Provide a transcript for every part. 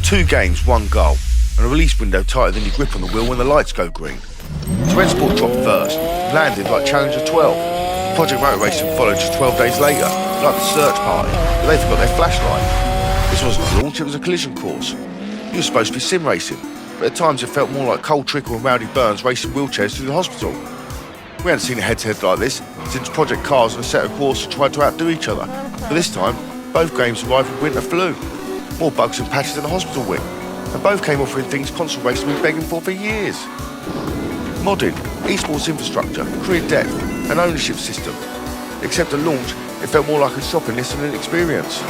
2 games, 1 goal, and a release window tighter than your grip on the wheel when the lights go green. So Rennsport dropped first, landed like Challenger 12. Project Motor Racing followed just 12 days later, like the search party, but they forgot their flashlight. This wasn't a launch, it was a collision course. You were supposed to be sim racing, but at times it felt more like Cole Trickle and Rowdy Burns racing wheelchairs through the hospital. We hadn't seen a head-to-head like this since Project Cars and a set of courses tried to outdo each other, but this time, both games arrived with winter flu. More bugs and patches than a hospital wing, and both came offering things console racing have been begging for years. Modding, esports infrastructure, career depth, and ownership system. Except at launch, it felt more like a shopping list than an experience.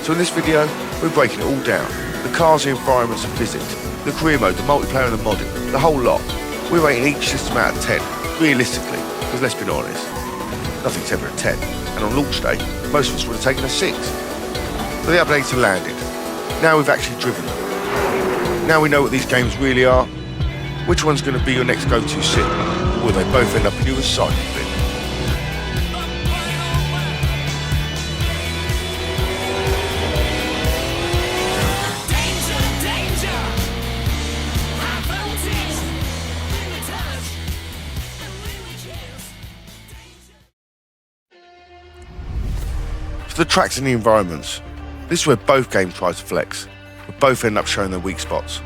So in this video, we're breaking it all down. The cars, the environments and physics, the career mode, the multiplayer and the modding, the whole lot. We're rating each system out of 10, realistically, because let's be honest, nothing's ever a 10. And on launch day, most of us would have taken a 6. But the updates have landed. Now we've actually driven them. Now we know what these games really are. Which one's going to be your next go-to sim? Or will they both end up in your recycling bin? For the tracks and the environments, this is where both games try to flex, but both end up showing their weak spots.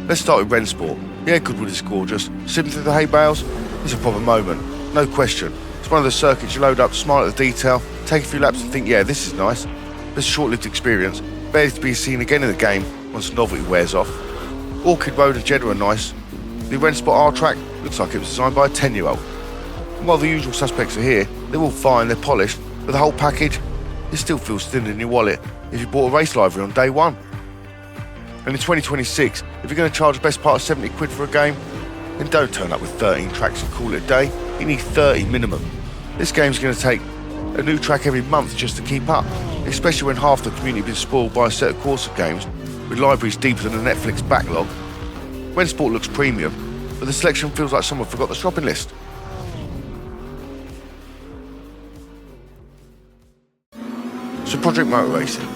Let's start with Rennsport. Yeah, Goodwood is gorgeous. Sipping through the hay bales, it's a proper moment, no question. It's one of the circuits you load up, smile at the detail, take a few laps and think, yeah, this is nice. But it's a short-lived experience, barely to be seen again in the game once the novelty wears off. Orchid Road and Jeddah are nice. The Rennsport R track looks like it was designed by a 10-year-old. And while the usual suspects are here, they're all fine, they're polished, but the whole package, it still feels thin in your wallet if you bought a race library on day one. And in 2026, if you're going to charge the best part of 70 quid for a game, then don't turn up with 13 tracks and call it a day. You need 30 minimum. This game's going to take a new track every month just to keep up, especially when half the community has been spoiled by a set of Corsa games with libraries deeper than a Netflix backlog. Rennsport looks premium, but the selection feels like someone forgot the shopping list. So Project Motor Racing,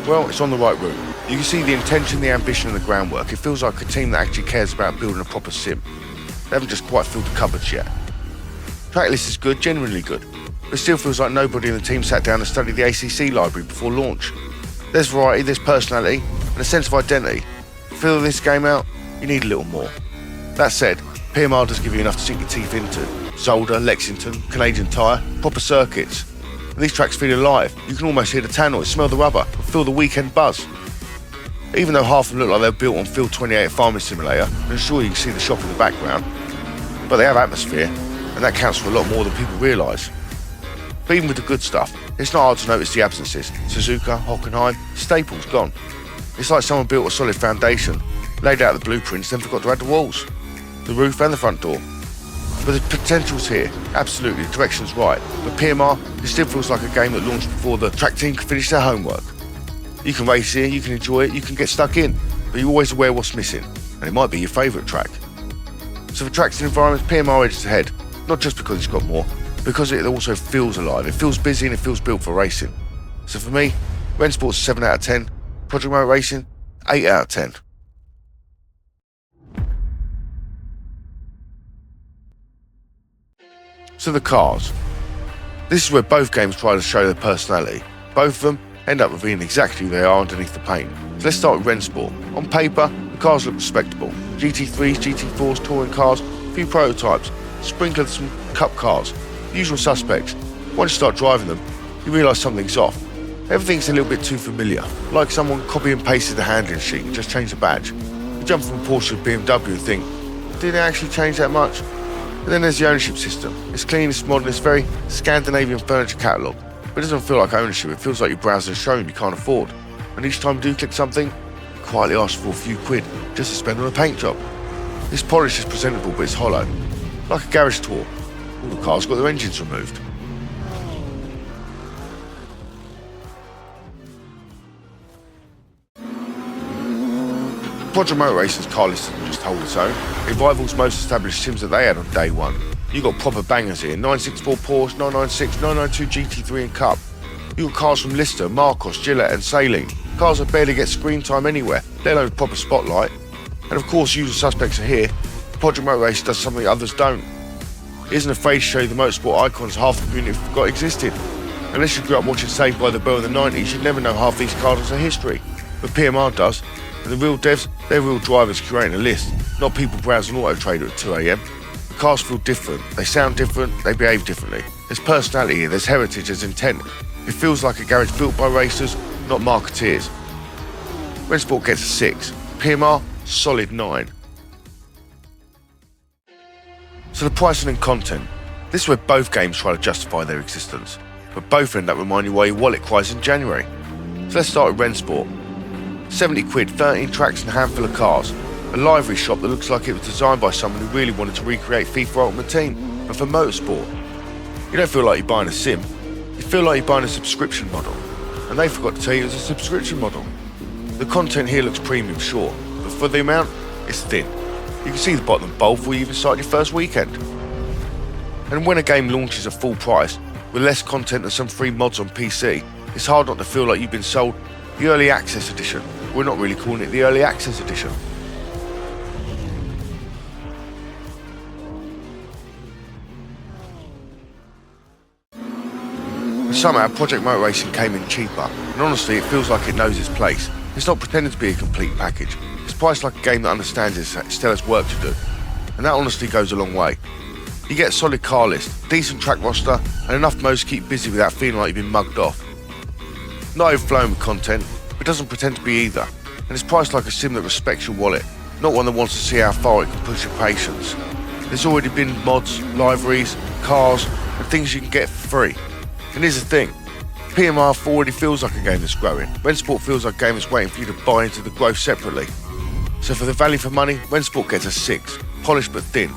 well, it's on the right route. You can see the intention, the ambition and the groundwork. It feels like a team that actually cares about building a proper sim. They haven't just quite filled the cupboards yet. Track list is good, genuinely good, but it still feels like nobody in the team sat down and studied the ACC library before launch. There's variety, there's personality, and a sense of identity. To fill this game out, you need a little more. That said, PMR does give you enough to sink your teeth into. Zolder, Lexington, Canadian Tire, proper circuits. And these tracks feel alive. You can almost hear the tannoy, smell the rubber, and feel the weekend buzz. Even though half of them look like they're built on Field 28 Farming Simulator, and sure you can see the shop in the background, but they have atmosphere, and that counts for a lot more than people realise. But even with the good stuff, it's not hard to notice the absences. Suzuka, Hockenheim, Staples gone. It's like someone built a solid foundation, laid out the blueprints, then forgot to add the walls, the roof and the front door. But the potential's here, absolutely, the direction's right. But PMR, it still feels like a game that launched before the track team could finish their homework. You can race here, you can enjoy it, you can get stuck in, but you're always aware what's missing, and it might be your favourite track. So for tracks and environments, PMR edges ahead, not just because it's got more, because it also feels alive, it feels busy and it feels built for racing. So for me, Rennsport's 7 out of 10, Project Motor Racing, 8 out of 10. So the cars. This is where both games try to show their personality. Both of them end up revealing exactly who they are underneath the paint. So let's start with Rennsport. On paper, the cars look respectable. GT3s, GT4s, touring cars, a few prototypes, sprinkle of some cup cars, the usual suspects. Once you start driving them, you realise something's off. Everything's a little bit too familiar, like someone copy and pasted the handling sheet and just changed the badge. You jump from Porsche to BMW and think, did it actually change that much? And then there's the ownership system. It's clean, it's modern, it's very Scandinavian furniture catalogue. But it doesn't feel like ownership, it feels like you're browsing a showroom you can't afford. And each time you do click something, you quietly ask for a few quid just to spend on a paint job. This polish is presentable but it's hollow. Like a garage tour. All the cars got their engines removed. Project Motor Racing's car list doesn't just hold its own. It rivals most established sims that they had on day one. You got proper bangers here, 964 Porsche, 996, 992 GT3 and Cup. You got cars from Lister, Marcos, Gillette and Saleen. Cars that barely get screen time anywhere, let alone proper spotlight. And of course, usual suspects are here. Project Motor Race does something others don't. It isn't afraid to show you the motorsport icons half the community forgot existed. Unless you grew up watching Saved by the Bell in the 90s, you'd never know half these cars are history. But PMR does, and the real devs, they're real drivers curating a list, not people browsing Auto Trader at 2 AM. The cars feel different, they sound different, they behave differently. There's personality here, there's heritage, there's intent. It feels like a garage built by racers, not marketeers. Rensport gets a 6, PMR, solid 9. So the pricing and content. This is where both games try to justify their existence, but both end up reminding you why your wallet cries in January. So let's start with Rennsport. 70 quid, 13 tracks and a handful of cars. A livery shop that looks like it was designed by someone who really wanted to recreate FIFA Ultimate Team, but for motorsport. You don't feel like you're buying a sim, you feel like you're buying a subscription model. And they forgot to tell you it was a subscription model. The content here looks premium, sure, but for the amount, it's thin. You can see the bottom of the bowl before you even start your first weekend. And when a game launches at full price, with less content than some free mods on PC, it's hard not to feel like you've been sold the Early Access Edition. We're not really calling it the Early Access Edition. And somehow Project Motor Racing came in cheaper, and honestly it feels like it knows its place. It's not pretending to be a complete package. It's priced like a game that understands it still has work to do, and that honestly goes a long way. You get a solid car list, decent track roster, and enough modes to keep busy without feeling like you've been mugged off. Not overflowing with content, but doesn't pretend to be either, and it's priced like a sim that respects your wallet, not one that wants to see how far it can push your patience. There's already been mods, liveries, cars, and things you can get for free. And here's the thing, PMR already feels like a game that's growing. Rensport feels like a game that's waiting for you to buy into the growth separately. So for the value for money, Rensport gets a 6, polished but thin.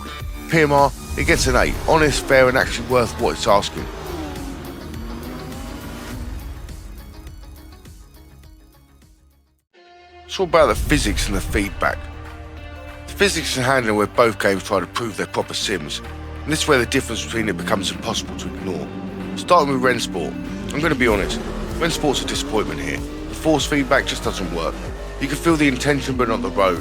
PMR, it gets an 8, honest, fair and actually worth what it's asking. It's all about the physics and the feedback. The physics and handling where both games try to prove they're proper sims, and this is where the difference between it becomes impossible to ignore. Starting with Rennsport, I'm going to be honest, Rennsport's a disappointment here. The force feedback just doesn't work. You can feel the intention but not the road.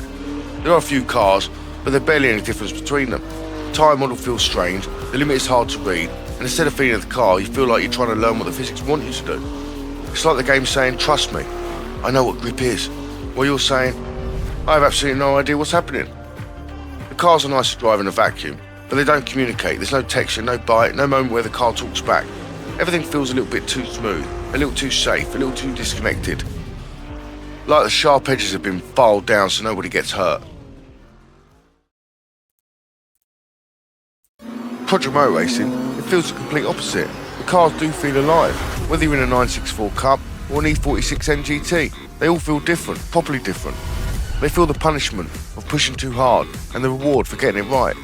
There are a few cars, but there's barely any difference between them. The tyre model feels strange, the limit is hard to read, and instead of feeling the car, you feel like you're trying to learn what the physics want you to do. It's like the game saying, trust me, I know what grip is. While you're saying, I have absolutely no idea what's happening. The cars are nice to drive in a vacuum, but they don't communicate. There's no texture, no bite, no moment where the car talks back. Everything feels a little bit too smooth, a little too safe, a little too disconnected. Like the sharp edges have been filed down so nobody gets hurt. Project Motor Racing, it feels the complete opposite. The cars do feel alive, whether you're in a 964 Cup or an E46 NGT. They all feel different, properly different. They feel the punishment of pushing too hard and the reward for getting it right.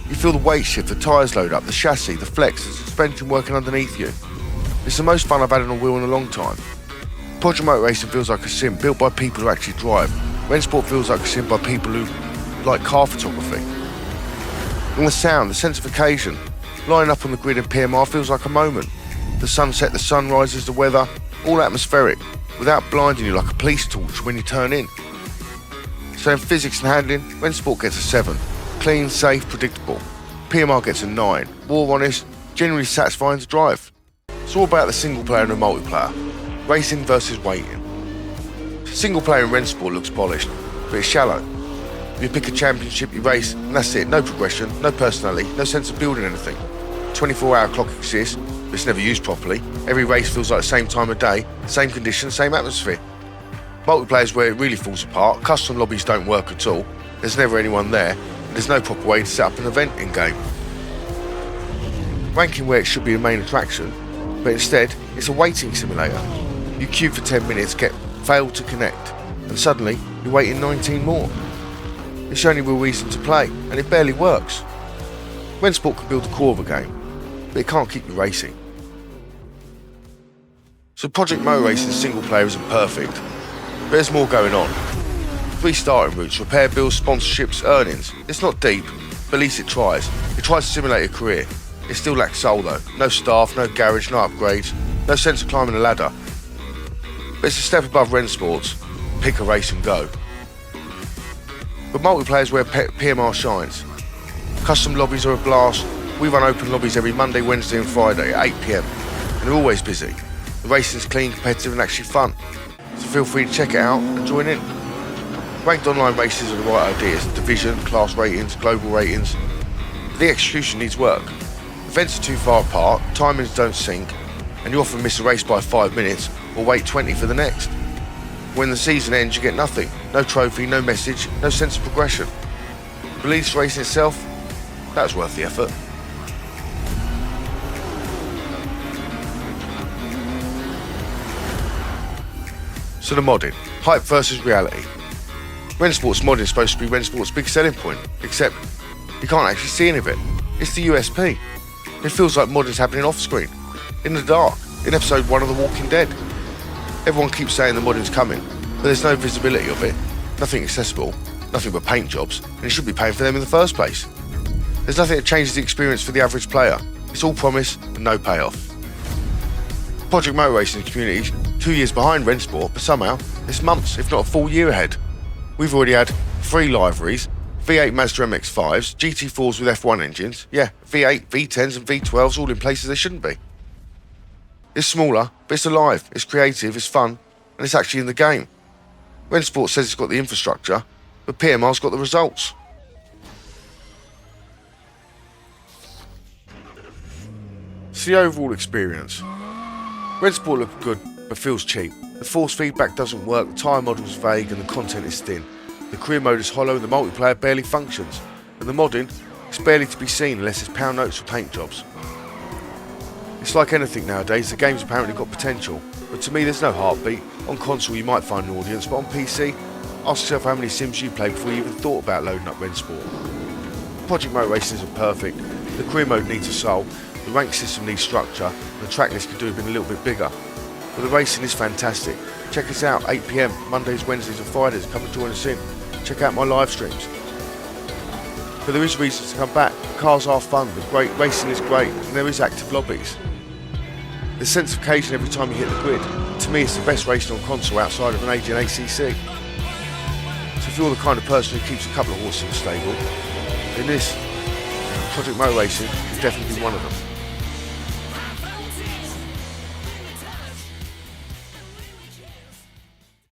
You feel the weight shift, the tyres load up, the chassis, the flex, the suspension working underneath you. It's the most fun I've had on a wheel in a long time. Project Motor Racing feels like a sim built by people who actually drive. Rennsport feels like a sim by people who like car photography. And the sound, the sense of occasion, lining up on the grid in PMR feels like a moment. The sunset, the sunrises, the weather, all atmospheric, without blinding you like a police torch when you turn in. So in physics and handling, Rennsport gets a 7. Clean, safe, predictable. PMR gets a 9. More honest, generally satisfying to drive. It's all about the single player and the multiplayer. Racing versus waiting. Single player in Rennsport looks polished, but it's shallow. You pick a championship, you race, and that's it. No progression, no personality, no sense of building anything. 24-hour clock exists, but it's never used properly. Every race feels like the same time of day, same conditions, same atmosphere. Multiplayer is where it really falls apart. Custom lobbies don't work at all. There's never anyone there, and there's no proper way to set up an event in-game. Ranking where it should be a main attraction, but instead, it's a waiting simulator. You queue for 10 minutes, get failed to connect, and suddenly, you're waiting 19 more. It's the only real reason to play, and it barely works. Rensport can build the core of a game, but it can't keep you racing. So Project Motor Racing single player isn't perfect, but there's more going on. 3 starting routes, repair bills, sponsorships, earnings. It's not deep, but at least it tries. It tries to simulate a career. It still lacks soul though. No staff, no garage, no upgrades, no sense of climbing a ladder. but it's a step above Rennsport's pick a race and go. But multiplayer is where PMR shines. Custom lobbies are a blast. We run open lobbies every Monday, Wednesday and Friday at 8 PM, and they're always busy. The racing's clean, competitive and actually fun, so feel free to check it out and join in. Ranked online races are the right ideas: division, class ratings, global ratings. But the execution needs work. Events are too far apart, timings don't sync, and you often miss a race by 5 minutes or wait 20 for the next. When the season ends, you get nothing. No trophy, no message, no sense of progression. But Leeds racing itself, that was worth the effort. So the modding, hype versus reality. Rensport's modding is supposed to be Rensport's big selling point, except you can't actually see any of it. It's the USP. It feels like modding's happening off screen, in the dark, in episode 1 of The Walking Dead. Everyone keeps saying the modding's coming, but there's no visibility of it, nothing accessible, nothing but paint jobs, and you should be paying for them in the first place. There's nothing that changes the experience for the average player. It's all promise and no payoff. Project Motor Racing community's 2 years behind Rennsport, but somehow it's months, if not a full year ahead. We've already had 3 liveries, V8 Mazda MX-5s, GT4s with F1 engines, V8, V10s and V12s all in places they shouldn't be. It's smaller, but it's alive, it's creative, it's fun, and it's actually in the game. Rennsport says it's got the infrastructure, but PMR's got the results. It's the overall experience. Rennsport looks good, but feels cheap. The force feedback doesn't work, the tyre model's vague and the content is thin. The career mode is hollow and the multiplayer barely functions. And the modding is barely to be seen unless it's pound notes for paint jobs. It's like anything nowadays, the game's apparently got potential, but to me there's no heartbeat. On console you might find an audience, but on PC, ask yourself how many sims you played before you even thought about loading up Rennsport. Project Motor Racing isn't perfect, the career mode needs a soul, the rank system needs structure, and the track list could do have been a little bit bigger. But the racing is fantastic. Check us out, 8 PM, Mondays, Wednesdays and Fridays, come and join us in. Check out my live streams. But there is reasons to come back. Cars are fun, the great racing is great, and there is active lobbies. There's sense of occasion every time you hit the grid. To me, it's the best racing on console outside of an aging ACC. So if you're the kind of person who keeps a couple of horses in the stable, then this, Project Motor Racing, is definitely one of them.